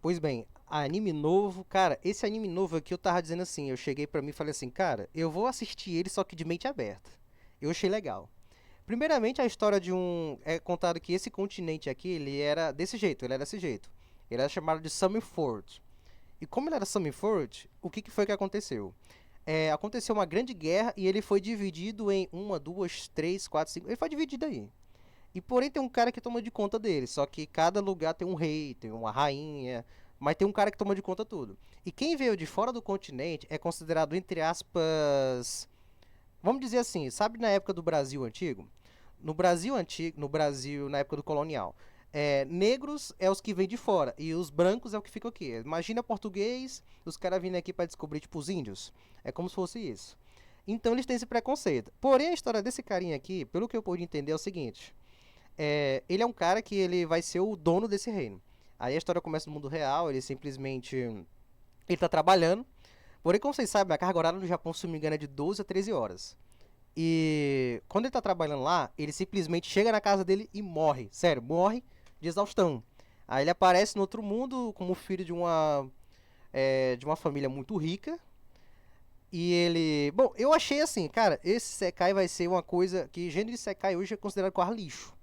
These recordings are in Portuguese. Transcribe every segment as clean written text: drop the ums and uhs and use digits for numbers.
Pois bem, anime novo, cara, esse anime novo aqui eu tava dizendo assim, eu cheguei pra mim e falei assim, cara, eu vou assistir ele só que de mente aberta. Eu achei legal. Primeiramente, a história de um. É contado que esse continente aqui, ele era desse jeito, ele era desse jeito. Ele era chamado de Summerford. E como ele era Summerford, o que foi que aconteceu? Aconteceu uma grande guerra e ele foi dividido em uma, duas, três, quatro, cinco. Ele foi dividido aí. E porém tem um cara que toma de conta dele. Só que cada lugar tem um rei, tem uma rainha. Mas tem um cara que toma de conta tudo. E quem veio de fora do continente é considerado, entre aspas. Vamos dizer assim, sabe na época do Brasil antigo? No Brasil antigo, no Brasil, na época do colonial, negros é os que vêm de fora e os brancos é o que fica aqui. Imagina português, os caras vindo aqui para descobrir, tipo, os índios. É como se fosse isso. Então eles têm esse preconceito. Porém, a história desse carinha aqui, pelo que eu pude entender, é o seguinte: ele é um cara que ele vai ser o dono desse reino. Aí a história começa no mundo real, ele simplesmente. Ele tá trabalhando. Porém, como vocês sabem, a carga horária no Japão, se não me engano, é de 12 a 13 horas. E quando ele tá trabalhando lá, ele simplesmente chega na casa dele e morre. Sério, morre de exaustão. Aí ele aparece no outro mundo como filho de uma família muito rica. E ele. Bom, eu achei assim, cara, esse Sekai vai ser uma coisa que gênero de Sekai hoje é considerado quase lixo.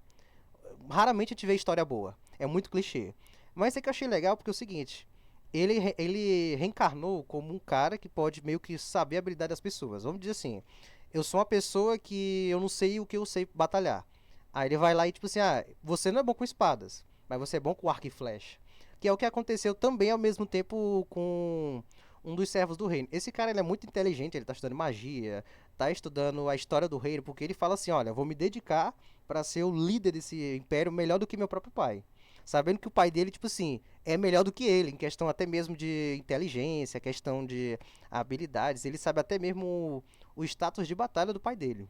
Raramente a gente vê história boa. É muito clichê. Mas é que eu achei legal porque é o seguinte. Ele reencarnou como um cara que pode meio que saber a habilidade das pessoas. Vamos dizer assim. Eu sou uma pessoa que eu não sei o que eu sei batalhar. Aí ele vai lá e tipo assim, você não é bom com espadas, mas você é bom com arco e flecha. Que é o que aconteceu também ao mesmo tempo com um dos servos do reino. Esse cara ele é muito inteligente, ele tá estudando magia, tá estudando a história do reino, porque ele fala assim, olha, vou me dedicar para ser o líder desse império melhor do que meu próprio pai. Sabendo que o pai dele, tipo assim, é melhor do que ele, em questão até mesmo de inteligência, questão de habilidades. Ele sabe até mesmo o status de batalha do pai dele.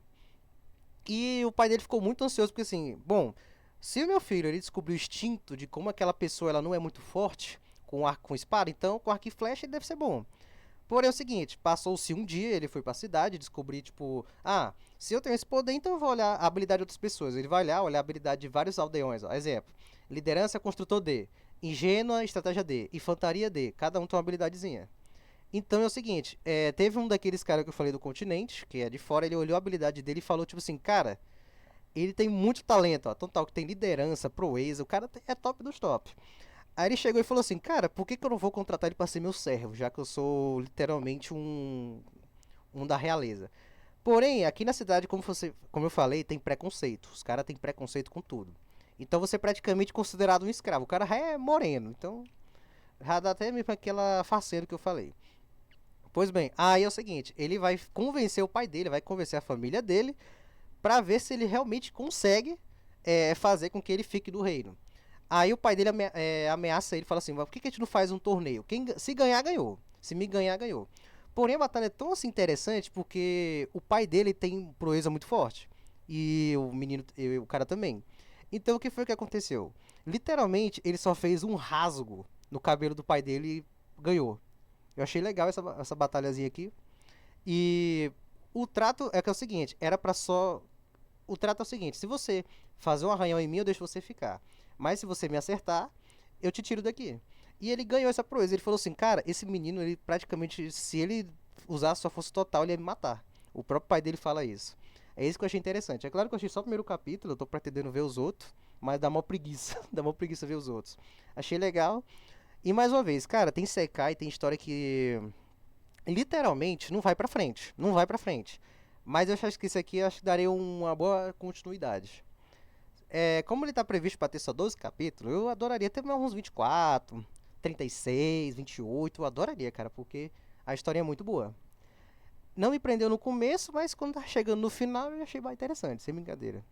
E o pai dele ficou muito ansioso, porque assim, bom, se o meu filho ele descobriu o instinto de como aquela pessoa ela não é muito forte com arco com espada, então com arco e flecha ele deve ser bom. Porém é o seguinte, passou-se um dia, ele foi pra cidade, descobrir, tipo, se eu tenho esse poder, então eu vou olhar a habilidade de outras pessoas. Ele vai olhar a habilidade de vários aldeões, ó. Exemplo, liderança, construtor D, ingênua, estratégia D, infantaria D, cada um tem uma habilidadezinha. Então é o seguinte, teve um daqueles caras que eu falei do continente, que é de fora, ele olhou a habilidade dele e falou, tipo assim, cara, ele tem muito talento, ó, tão tal que tem liderança, proeza, o cara é top dos top. Aí ele chegou e falou assim, cara, por que eu não vou contratar ele pra ser meu servo, já que eu sou literalmente um da realeza. Porém, aqui na cidade, como eu falei, tem preconceito. Os caras têm preconceito com tudo. Então você é praticamente considerado um escravo. O cara já é moreno, então já dá até mesmo aquela faceira que eu falei. Pois bem, aí é o seguinte, ele vai convencer o pai dele, vai convencer a família dele, pra ver se ele realmente consegue fazer com que ele fique no reino. Aí o pai dele ameaça ele, fala assim, por que a gente não faz um torneio? Se ganhar, ganhou. Se me ganhar, ganhou. Porém, a batalha é tão assim interessante porque o pai dele tem proeza muito forte. E o menino, e o cara também. Então o que foi que aconteceu? Literalmente, ele só fez um rasgo no cabelo do pai dele e ganhou. Eu achei legal essa batalhazinha aqui. E o trato é que é o seguinte, era pra só. O trato é o seguinte, se você fazer um arranhão em mim, eu deixo você ficar. Mas se você me acertar, eu te tiro daqui. E ele ganhou essa proeza. Ele falou assim, cara, esse menino, ele praticamente, se ele usasse sua força total, ele ia me matar. O próprio pai dele fala isso. É isso que eu achei interessante. É claro que eu achei só o primeiro capítulo, eu tô pretendendo ver os outros, mas dá mó preguiça. Dá mó preguiça ver os outros. Achei legal. E mais uma vez, cara, tem Sekai, tem história que literalmente não vai pra frente. Não vai pra frente. Mas eu acho que isso aqui eu acho que daria uma boa continuidade. Como ele tá previsto pra ter só 12 capítulos, eu adoraria ter uns 24, 36, 28. Eu adoraria, cara, porque a história é muito boa. Não me prendeu no começo, mas quando tá chegando no final eu achei bem interessante, sem brincadeira.